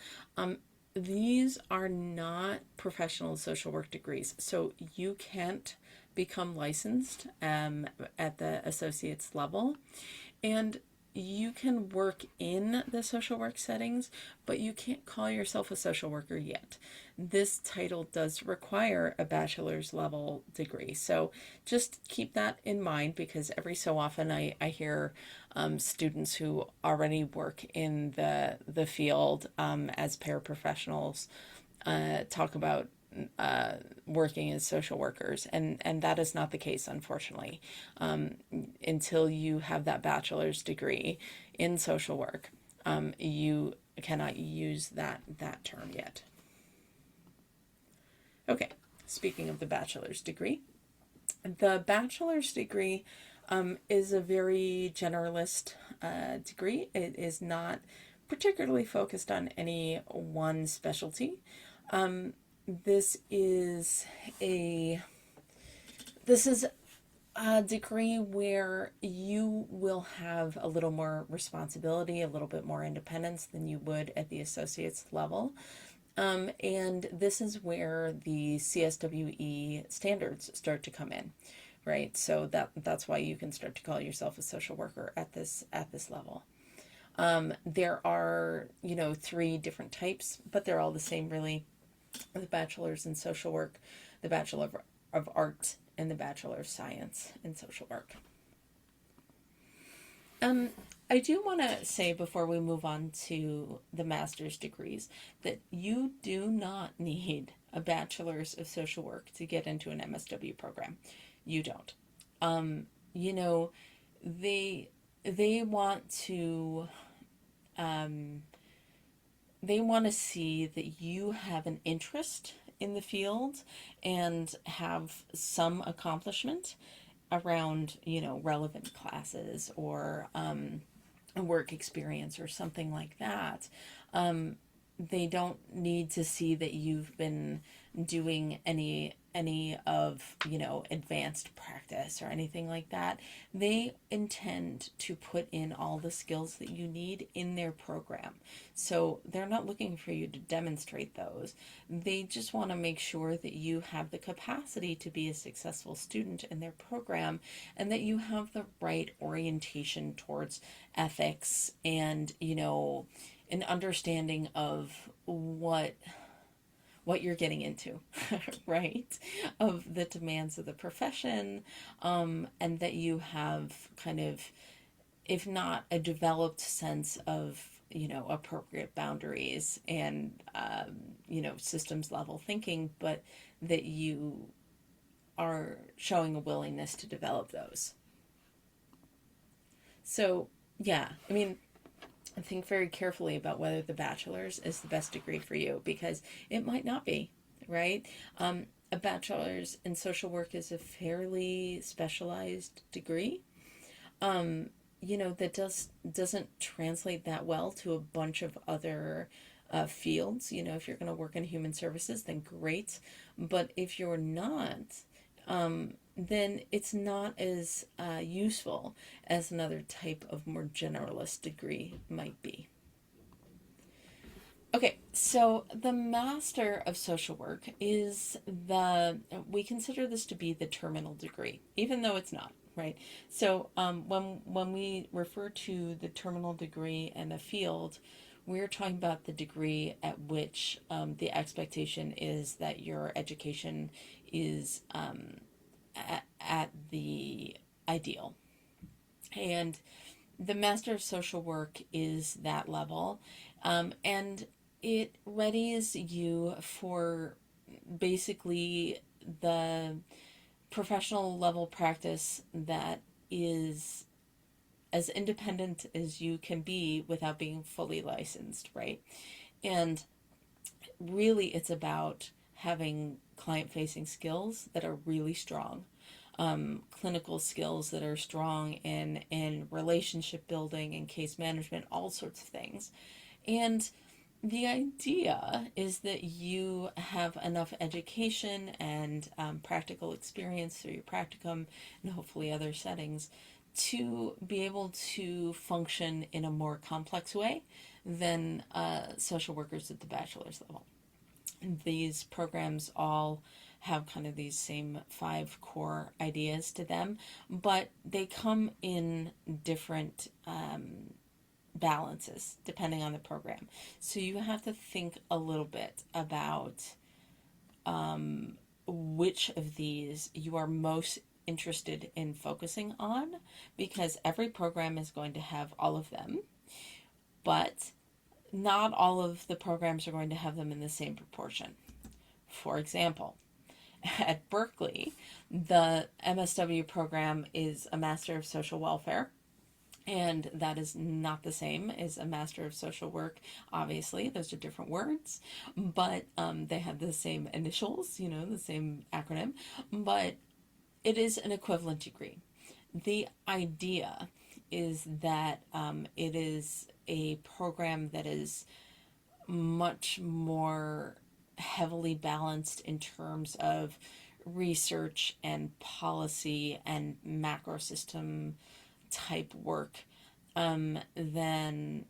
these are not professional social work degrees, so you can't become licensed at the associate's level. And you can work in the social work settings, but you can't call yourself a social worker yet. This title does require a bachelor's level degree. So just keep that in mind, because every so often I hear students who already work in the field as paraprofessionals talk about working as social workers, and that is not the case, unfortunately. Until you have that bachelor's degree in social work, you cannot use that term yet. Okay, speaking of the bachelor's degree, the bachelor's degree is a very generalist degree. It is not particularly focused on any one specialty. This is a degree where you will have a little more responsibility, a little bit more independence than you would at the associate's level. And this is where the CSWE standards start to come in, right? So that's why you can start to call yourself a social worker at this level. There are, 3 different types, but they're all the same, really. The bachelor's in social work, the Bachelor of Art, and the Bachelor of Science in social work. I do want to say before we move on to the master's degrees that you do not need a bachelor's of social work to get into an MSW program. You don't. You know, they want to they want to see that you have an interest in the field and have some accomplishment around, relevant classes or work experience or something like that. They don't need to see that you've been doing any of, advanced practice or anything like that. They intend to put in all the skills that you need in their program. So they're not looking for you to demonstrate those. They just want to make sure that you have the capacity to be a successful student in their program, and that you have the right orientation towards ethics and, an understanding of what you're getting into, right? Of the demands of the profession, and that you have kind of, if not a developed sense of, appropriate boundaries and, systems level thinking, but that you are showing a willingness to develop those. So, yeah, think very carefully about whether the bachelor's is the best degree for you, because it might not be, right? A bachelor's in social work is a fairly specialized degree, that doesn't translate that well to a bunch of other fields. If you're going to work in human services, then great. But if you're not, then it's not as useful as another type of more generalist degree might be. Okay, so the Master of Social Work is we consider this to be the terminal degree, even though it's not, right? So when we refer to the terminal degree in a field, we're talking about the degree at which the expectation is that your education is at the ideal. And the Master of Social Work is that level. And it readies you for basically the professional level practice that is as independent as you can be without being fully licensed, right? And really, it's about having client facing skills that are really strong, clinical skills that are strong in relationship building and case management, all sorts of things. And the idea is that you have enough education and practical experience through your practicum and hopefully other settings to be able to function in a more complex way than social workers at the bachelor's level. And these programs all have kind of these same 5 core ideas to them, but they come in different balances depending on the program. So you have to think a little bit about which of these you are most interested in focusing on, because every program is going to have all of them, but not all of the programs are going to have them in the same proportion. For example, at Berkeley, the MSW program is a Master of Social Welfare, and that is not the same as a Master of Social Work. Obviously, those are different words, but they have the same initials, the same acronym, but it is an equivalent degree. The idea is that it is a program that is much more heavily balanced in terms of research and policy and macro system type work than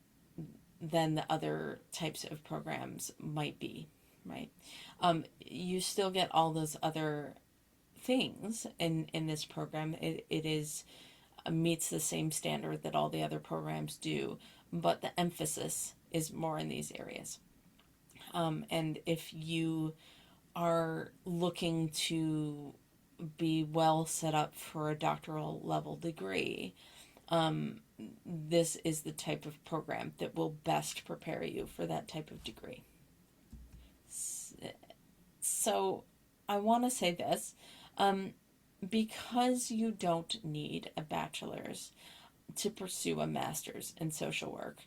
the other types of programs might be, right? You still get all those other things in this program. It is meets the same standard that all the other programs do, but the emphasis is more in these areas. And if you are looking to be well set up for a doctoral level degree, this is the type of program that will best prepare you for that type of degree. So I want to say this. Because you don't need a bachelor's to pursue a master's in social work,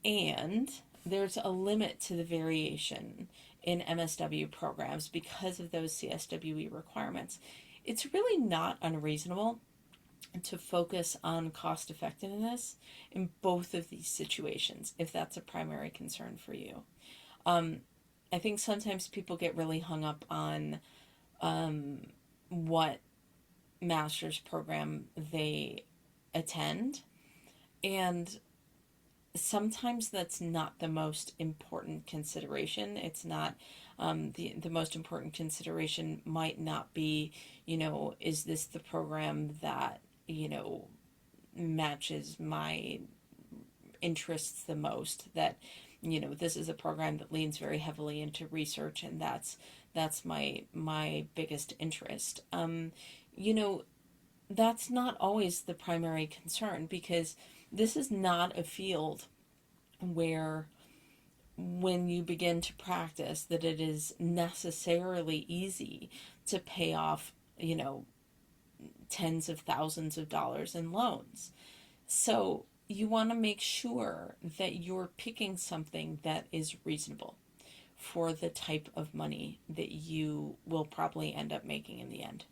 and there's a limit to the variation in MSW programs because of those CSWE requirements, it's really not unreasonable to focus on cost effectiveness in both of these situations if that's a primary concern for you. I think sometimes people get really hung up on what master's program they attend, and sometimes that's not the most important consideration. It's not the most important consideration might not be, is this the program that, matches my interests the most, that, this is a program that leans very heavily into research, and that's my biggest interest. That's not always the primary concern, because this is not a field where when you begin to practice that it is necessarily easy to pay off, tens of thousands of dollars in loans. So you want to make sure that you're picking something that is reasonable for the type of money that you will probably end up making in the end.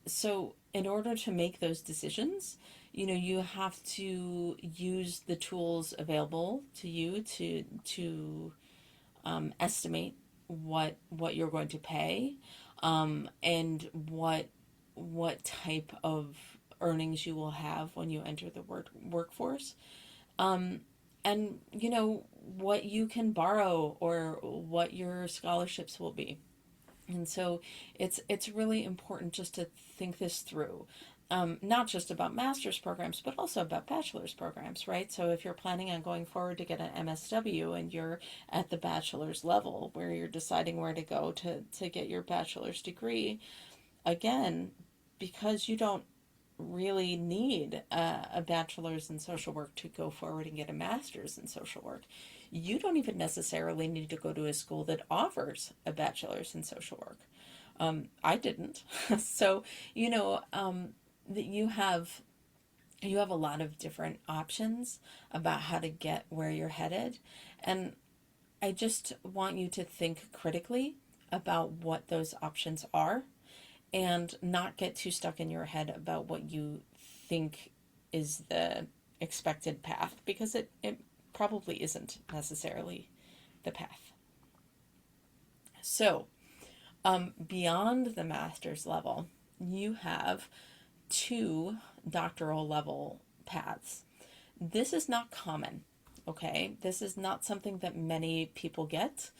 So in order to make those decisions, you have to use the tools available to you to estimate what you're going to pay, and what what type of earnings you will have when you enter the workforce. And what you can borrow or what your scholarships will be. And so it's really important just to think this through. Not just about master's programs, but also about bachelor's programs, right? So if you're planning on going forward to get an MSW and you're at the bachelor's level where you're deciding where to go to get your bachelor's degree, again, because you don't really need a bachelor's in social work to go forward and get a master's in social work. You don't even necessarily need to go to a school that offers a bachelor's in social work. I didn't. So, that you have a lot of different options about how to get where you're headed. And I just want you to think critically about what those options are and not get too stuck in your head about what you think is the expected path, because it probably isn't necessarily the path. So, beyond the master's level, you have two doctoral level paths. This is not common, okay? This is not something that many people get.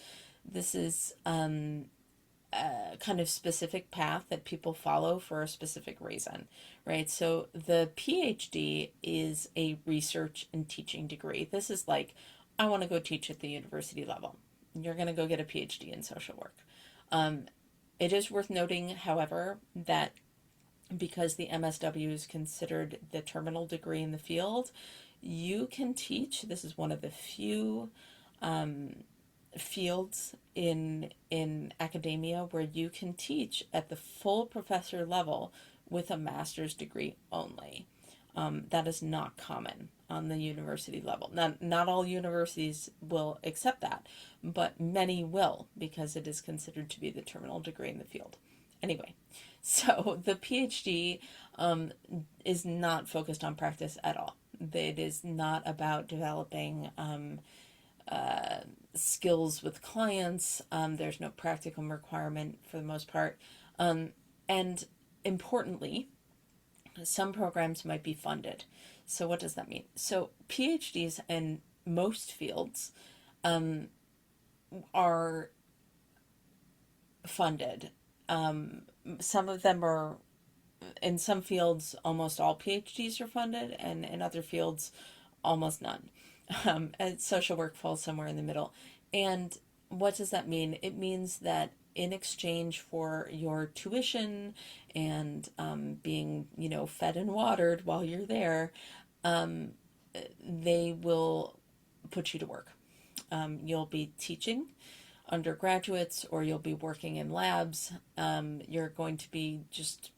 This is a kind of specific path that people follow for a specific reason, right? So the PhD is a research and teaching degree. This is like, I want to go teach at the university level. You're going to go get a PhD in social work. It is worth noting, however, that because the MSW is considered the terminal degree in the field, you can teach. This is one of the few fields in academia where you can teach at the full professor level with a master's degree only. That is not common on the university level. Not all universities will accept that, but many will, because it is considered to be the terminal degree in the field. Anyway, so the PhD is not focused on practice at all. It is not about developing skills with clients. There's no practicum requirement for the most part. And importantly, some programs might be funded. So what does that mean? So PhDs in most fields are funded. Some of them are, in some fields, almost all PhDs are funded, and in other fields, almost none. And social work falls somewhere in the middle. And what does that mean? It means that in exchange for your tuition and being, fed and watered while you're there, they will put you to work. You'll be teaching undergraduates, or you'll be working in labs. You're going to be just,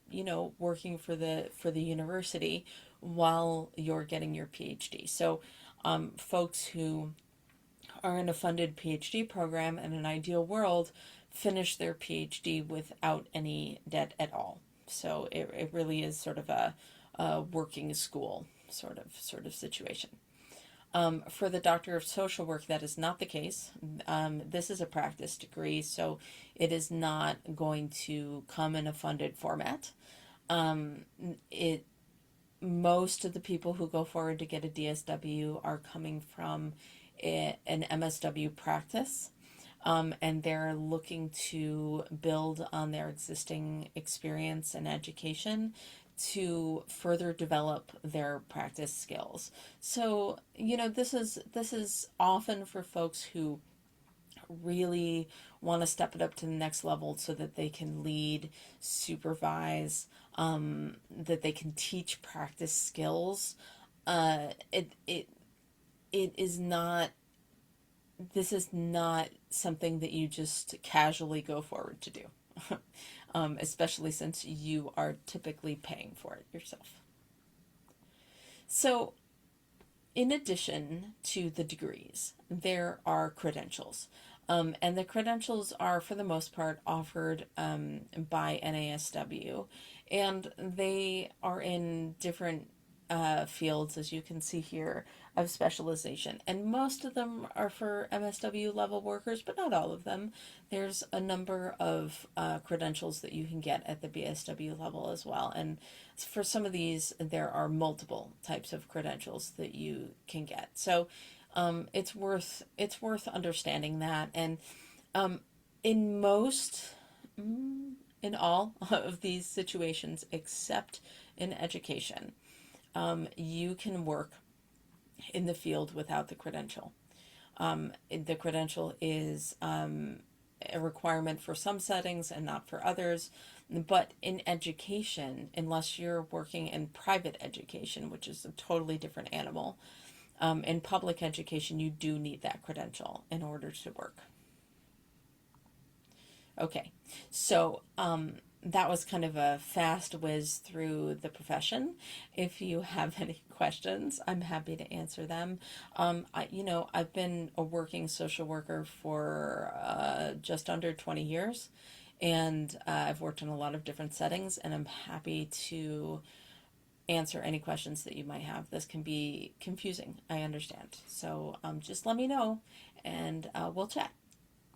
working for the university while you're getting your PhD. So folks who are in a funded PhD program in an ideal world finish their PhD without any debt at all. So it really is sort of a working school sort of situation. For the Doctor of Social Work, that is not the case. This is a practice degree, so it is not going to come in a funded format. Most of the people who go forward to get a DSW are coming from an MSW practice, and they're looking to build on their existing experience and education to further develop their practice skills. So, this is often for folks who really want to step it up to the next level so that they can lead, supervise, that they can teach practice skills. It is not, this is not something that you just casually go forward to do. Especially since you are typically paying for it yourself. So, in addition to the degrees, there are credentials. And the credentials are, for the most part, offered by NASW. And they are in different fields, as you can see here, of specialization. And most of them are for MSW level workers, but not all of them. There's a number of credentials that you can get at the BSW level as well. And for some of these, there are multiple types of credentials that you can get. So it's worth understanding that. And in most, in all of these situations, except in education, you can work in the field without the credential. The credential is a requirement for some settings and not for others. But in education, unless you're working in private education, which is a totally different animal, in public education, you do need that credential in order to work. Okay, so that was kind of a fast whiz through the profession. If you have any questions, I'm happy to answer them. I've been a working social worker for just under 20 years, and I've worked in a lot of different settings, and I'm happy to answer any questions that you might have. This can be confusing, I understand. So just let me know, and we'll chat.